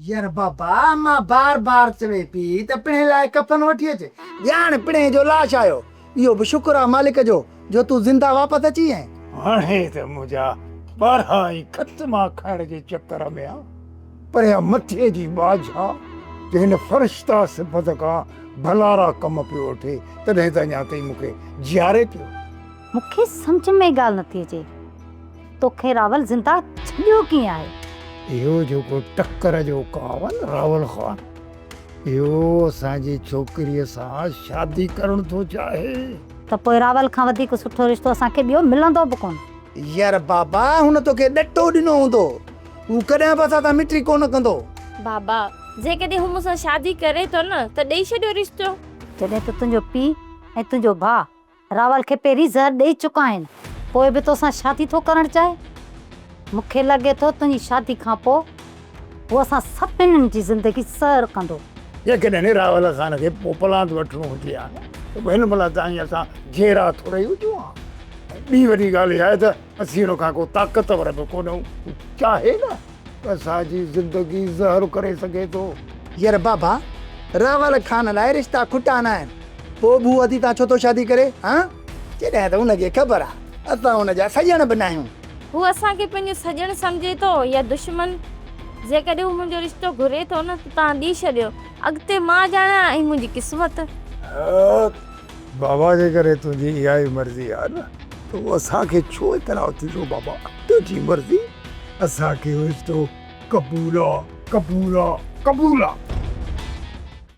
यार बाबा मां बार बार चवे पी त पिणे लाइ कफन वठी अचे ॼाण पिणे जो लाश आयो इहो बि शुक्र आहे मालिक जो तूं ज़िंदा वापसि अची आहीं। हाणे त मुंहिंजा 12 ई खत मां खाइण जे चकर में आहे पर या मथे जी बाजा हिन फरिश्ता सिफ़त खां भलारा कम पियो वठे तॾहिं त अञा ताईं मूंखे जीआरे पियो। मूंखे सम्झ में ॻाल्हि नथी अचे तोखे रावल ज़िंदा छॾियो कीअं आहे? इहो जेको टक्कर जो कावन रावल ख़ान इहो असांजी छोकिरीअ सां शादी करणु थो चाहे। त पोइ रावल खां वधीक सुठो रिश्तो असांखे ॿियो मिलंदो बि कोन। यार बाबा हुन तोखे ॾटो ॾिनो हूंदो हू कॾहिं बि असां सां मिट्री कोन कंदो। बाबा जेकॾहिं हू मूंसां शादी करे थो न त ॾेई छॾियो रिश्तो। जॾहिं त तुंहिंजो पीउ ऐं तुंहिंजो भाउ रावल खे पहिरीं ज़हर ॾेई चुका आहिनि पोइ बि तोसां शादी थो करणु चाहे। मूंखे लॻे थो तुंहिंजी शादी खां पोइ हू असां सभिनीनि जी ज़िंदगी सर कंदो। जेकॾहिं रावल ख़ान खे पोपलांत वठिणो हुजे हा न त हिन महिल ताईं असां जहिड़ा थोरा ई हुजूं हा। ॿी वॾी ॻाल्हि इहा आहे त असीं हुन खां को ताक़तवर बि कोन आहियूं चाहे न असांजी ज़िंदगी ज़हर करे सघे थो। यार बाबा रावल खान लाइ रिश्ता खुटा न आहिनि पोइ बि अधी तां छो थो शादी करे हा जॾहिं त हुनखे ख़बर आहे असां हुनजा सॼण बि न आहियूं। हू असांखे पंहिंजो सॼण सम्झे थो या दुश्मन? जेकॾहिं हू मुंहिंजो रिश्तो घुरे थो न त तव्हां ॾेई छॾियो अॻिते मां ॼाणा ऐं मुंहिंजी क़िस्मत। बाबा जे करे तुंहिंजी इहा ई मर्ज़ी आहे न त असांखे छो इतराउ थींदो बाबा तुंहिंजी मर्ज़ी असांखे रिश्तो क़बूल आहे।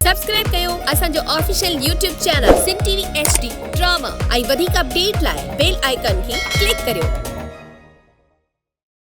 सब्सक्राइब कयो असांजो official YouTube channel Singh TV HD drama ऐं वधीक अपडेट लाइ बेल आइकन खे क्लिक करियो।